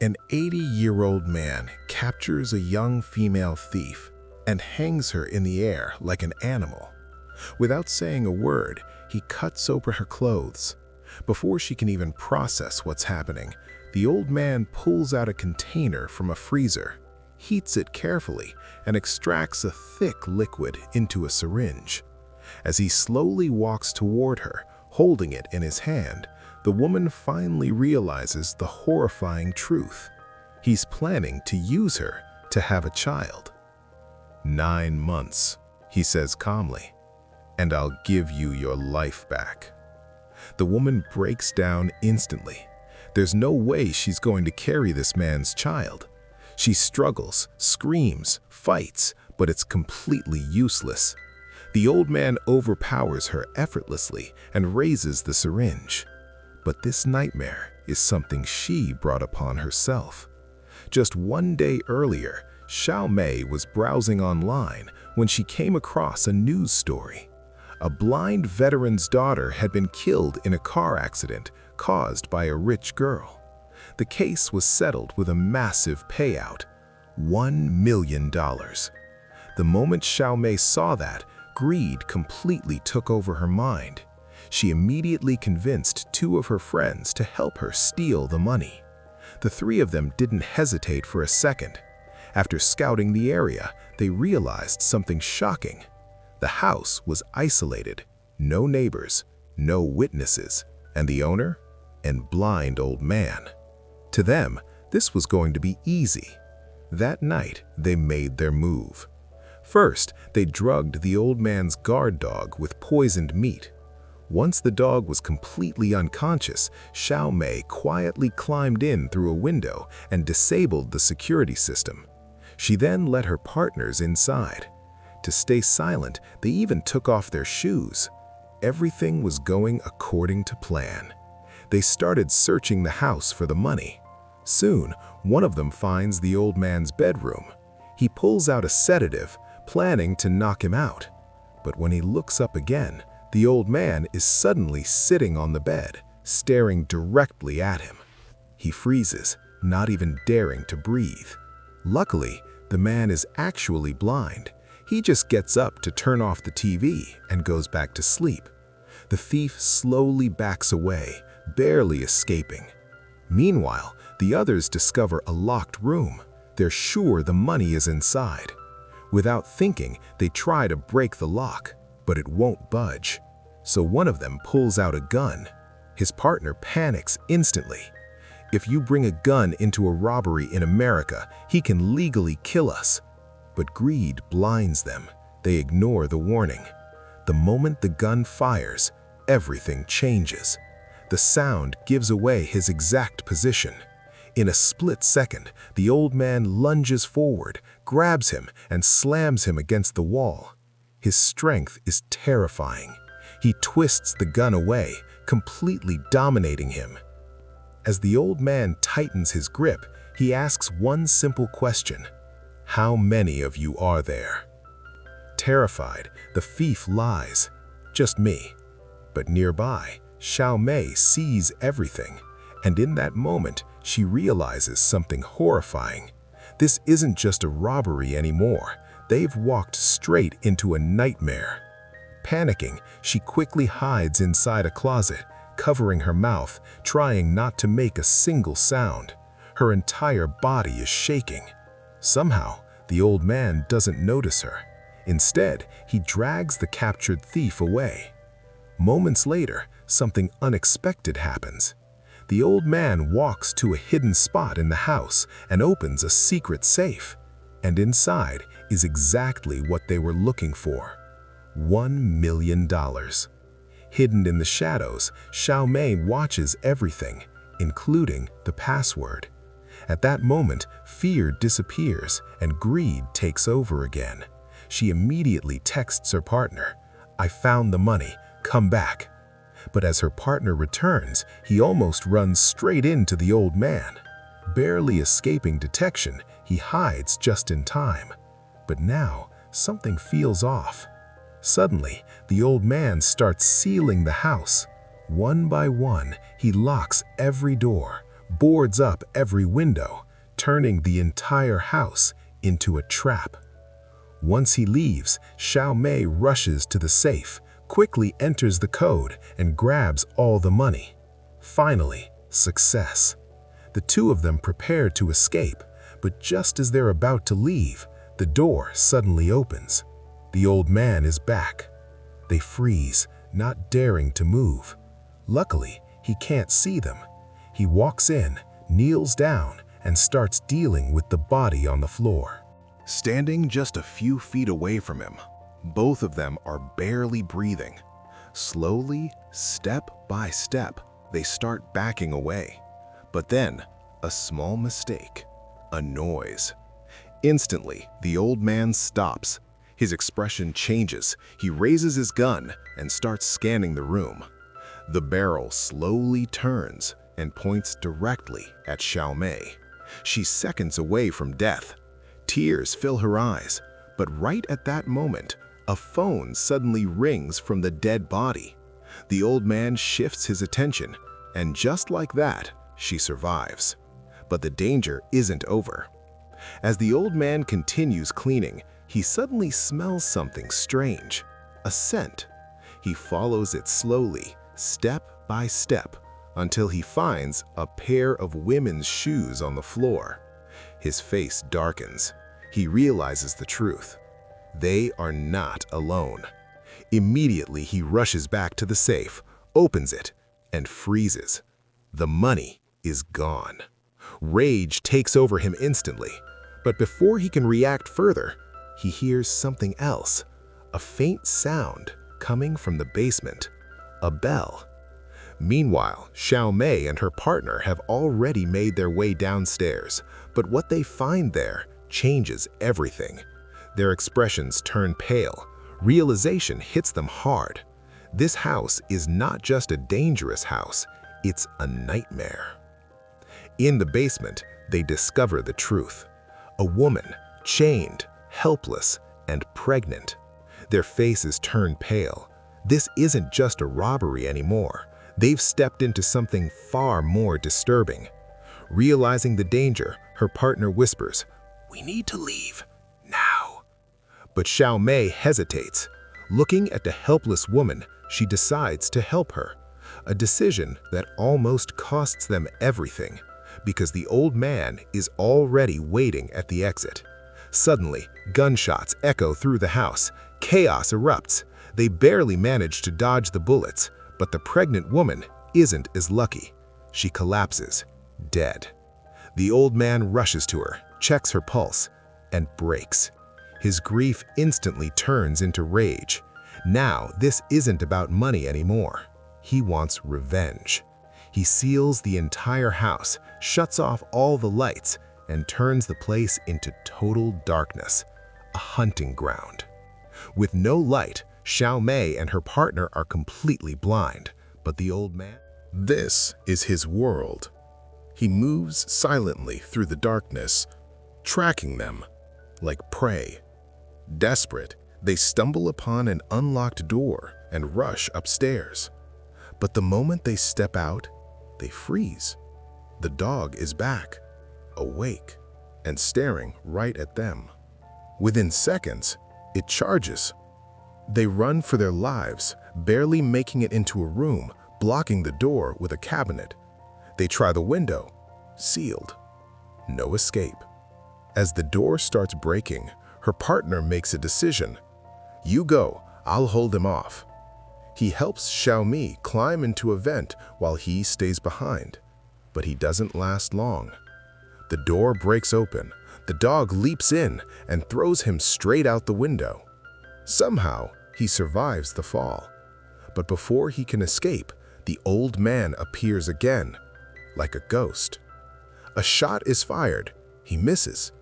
An 80-year-old man captures a young female thief and hangs her in the air like an animal. Without saying a word, he cuts open her clothes. Before she can even process what's happening, the old man pulls out a container from a freezer, heats it carefully, and extracts a thick liquid into a syringe. As he slowly walks toward her, holding it in his hand, the woman finally realizes the horrifying truth. He's planning to use her to have a child. 9 months, he says calmly, and I'll give you your life back. The woman breaks down instantly. There's no way she's going to carry this man's child. She struggles, screams, fights, but it's completely useless. The old man overpowers her effortlessly and raises the syringe. But this nightmare is something she brought upon herself. Just 1 day earlier, Xiao Mei was browsing online when she came across a news story. A blind veteran's daughter had been killed in a car accident caused by a rich girl. The case was settled with a massive payout, $1 million. The moment Xiao Mei saw that, greed completely took over her mind. She immediately convinced 2 of her friends to help her steal the money. The 3 of them didn't hesitate for a second. After scouting the area, they realized something shocking. The house was isolated, no neighbors, no witnesses, and the owner? An blind old man. To them, this was going to be easy. That night, they made their move. First, they drugged the old man's guard dog with poisoned meat. Once the dog was completely unconscious, Xiao Mei quietly climbed in through a window and disabled the security system. She then let her partners inside. To stay silent, they even took off their shoes. Everything was going according to plan. They started searching the house for the money. Soon, one of them finds the old man's bedroom. He pulls out a sedative, planning to knock him out. But when he looks up again, the old man is suddenly sitting on the bed, staring directly at him. He freezes, not even daring to breathe. Luckily, the man is actually blind. He just gets up to turn off the TV and goes back to sleep. The thief slowly backs away, barely escaping. Meanwhile, the others discover a locked room. They're sure the money is inside. Without thinking, they try to break the lock, but it won't budge. So one of them pulls out a gun. His partner panics instantly. If you bring a gun into a robbery in America, he can legally kill us. But greed blinds them. They ignore the warning. The moment the gun fires, everything changes. The sound gives away his exact position. In a split second, the old man lunges forward, grabs him, and slams him against the wall. His strength is terrifying. He twists the gun away, completely dominating him. As the old man tightens his grip, he asks one simple question: "How many of you are there?" Terrified, the thief lies. "Just me." But nearby, Xiao Mei sees everything, and in that moment, she realizes something horrifying. This isn't just a robbery anymore. They've walked straight into a nightmare. Panicking, she quickly hides inside a closet, covering her mouth, trying not to make a single sound. Her entire body is shaking. Somehow, the old man doesn't notice her. Instead, he drags the captured thief away. Moments later, something unexpected happens. The old man walks to a hidden spot in the house and opens a secret safe. And inside is exactly what they were looking for: $1 million. Hidden in the shadows, Xiao Mei watches everything, including the password. At that moment, fear disappears and greed takes over again. She immediately texts her partner, "I found the money, come back." But as her partner returns, he almost runs straight into the old man. Barely escaping detection, he hides just in time. But now, something feels off. Suddenly, the old man starts sealing the house. One by one, he locks every door, boards up every window, turning the entire house into a trap. Once he leaves, Xiao Mei rushes to the safe, quickly enters the code, and grabs all the money. Finally, success. The two of them prepare to escape, but just as they're about to leave, the door suddenly opens. The old man is back. They freeze, not daring to move. Luckily, he can't see them. He walks in, kneels down, and starts dealing with the body on the floor. Standing just a few feet away from him, both of them are barely breathing. Slowly, step by step, they start backing away. But then, a small mistake, a noise. Instantly, the old man stops. His expression changes. He raises his gun and starts scanning the room. The barrel slowly turns and points directly at Xiao Mei. She's seconds away from death. Tears fill her eyes, but right at that moment, a phone suddenly rings from the dead body. The old man shifts his attention, and just like that, she survives. But the danger isn't over. As the old man continues cleaning, he suddenly smells something strange, a scent. He follows it slowly, step by step, until he finds a pair of women's shoes on the floor. His face darkens. He realizes the truth. They are not alone. Immediately, he rushes back to the safe, opens it, and freezes. The money is gone. Rage takes over him instantly, but before he can react further, he hears something else, a faint sound coming from the basement, a bell. Meanwhile, Xiao Mei and her partner have already made their way downstairs, but what they find there changes everything. Their expressions turn pale. Realization hits them hard. This house is not just a dangerous house, it's a nightmare. In the basement, they discover the truth. A woman, chained, helpless, and pregnant. Their faces turn pale. This isn't just a robbery anymore. They've stepped into something far more disturbing. Realizing the danger, her partner whispers, "We need to leave, now." But Xiao Mei hesitates. Looking at the helpless woman, she decides to help her. A decision that almost costs them everything, because the old man is already waiting at the exit. Suddenly, gunshots echo through the house. Chaos erupts. They barely manage to dodge the bullets, but the pregnant woman isn't as lucky. She collapses, dead. The old man rushes to her, checks her pulse, and breaks. His grief instantly turns into rage. Now, this isn't about money anymore. He wants revenge. He seals the entire house, shuts off all the lights, and turns the place into total darkness, a hunting ground. With no light, Xiao Mei and her partner are completely blind, but the old man? This is his world. He moves silently through the darkness, tracking them like prey. Desperate, they stumble upon an unlocked door and rush upstairs. But the moment they step out, they freeze. The dog is back, awake, and staring right at them. Within seconds, it charges. They run for their lives, barely making it into a room, blocking the door with a cabinet. They try the window, sealed. No escape. As the door starts breaking, her partner makes a decision. "You go, I'll hold him off." He helps Xiao Mei climb into a vent while he stays behind. But he doesn't last long. The door breaks open, the dog leaps in and throws him straight out the window. Somehow, he survives the fall. But before he can escape, the old man appears again, like a ghost. A shot is fired. He misses.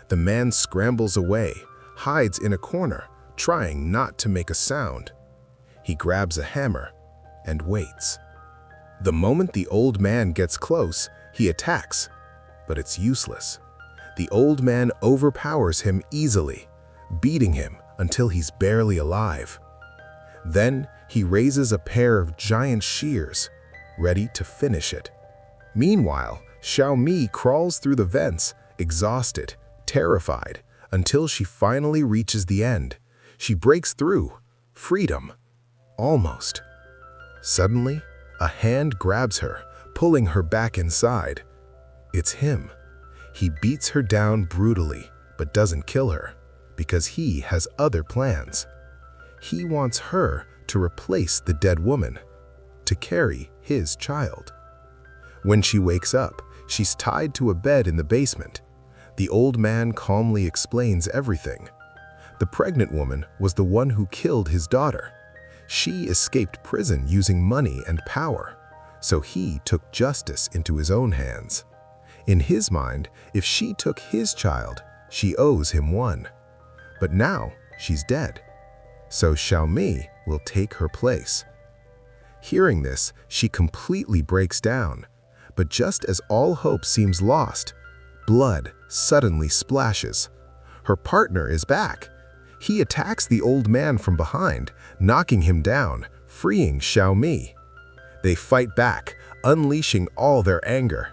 The man scrambles away, hides in a corner, trying not to make a sound. He grabs a hammer and waits. The moment the old man gets close, he attacks, but it's useless. The old man overpowers him easily, beating him until he's barely alive. Then he raises a pair of giant shears, ready to finish it. Meanwhile, Xiaomi crawls through the vents, exhausted, terrified, until she finally reaches the end. She breaks through. Freedom. Almost. Suddenly, a hand grabs her, pulling her back inside. It's him. He beats her down brutally, but doesn't kill her, because he has other plans. He wants her to replace the dead woman, to carry his child. When she wakes up, she's tied to a bed in the basement. The old man calmly explains everything. The pregnant woman was the one who killed his daughter. She escaped prison using money and power, so he took justice into his own hands. In his mind, if she took his child, she owes him one. But now she's dead, so Xiaomi will take her place. Hearing this, she completely breaks down. But just as all hope seems lost, blood suddenly splashes. Her partner is back. He attacks the old man from behind, knocking him down, freeing Xiaomi. They fight back, unleashing all their anger.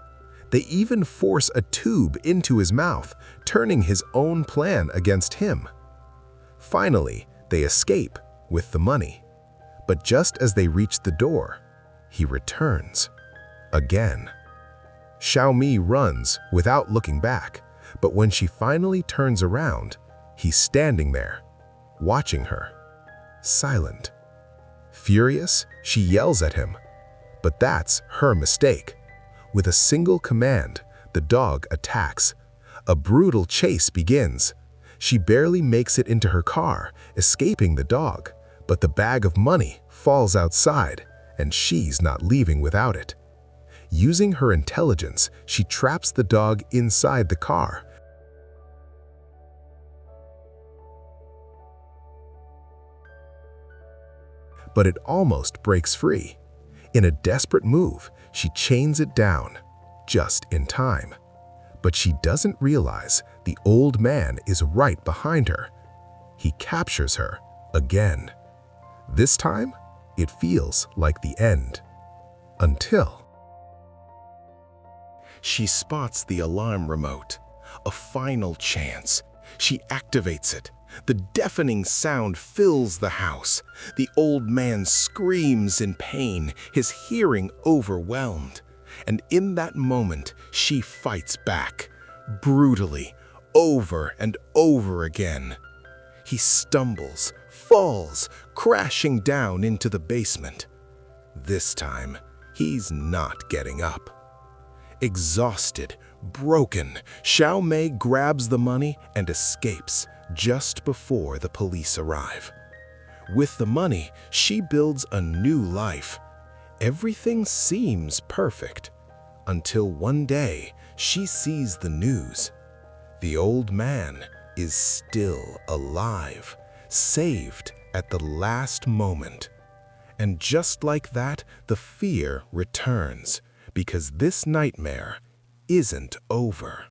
They even force a tube into his mouth, turning his own plan against him. Finally, they escape with the money. But just as they reach the door, he returns. Again. Xiaomi runs without looking back, but when she finally turns around, he's standing there, watching her, silent. Furious, she yells at him, but that's her mistake. With a single command, the dog attacks. A brutal chase begins. She barely makes it into her car, escaping the dog, but the bag of money falls outside, and she's not leaving without it. Using her intelligence, she traps the dog inside the car. But it almost breaks free. In a desperate move, she chains it down, just in time. But she doesn't realize the old man is right behind her. He captures her again. This time, it feels like the end. Until she spots the alarm remote. A final chance. She activates it. The deafening sound fills the house. The old man screams in pain, his hearing overwhelmed. And in that moment, she fights back, brutally, over and over again. He stumbles, falls, crashing down into the basement. This time, he's not getting up. Exhausted, broken, Xiaomi grabs the money and escapes just before the police arrive. With the money, she builds a new life. Everything seems perfect, until one day she sees the news. The old man is still alive, saved at the last moment. And just like that, the fear returns, because this nightmare isn't over.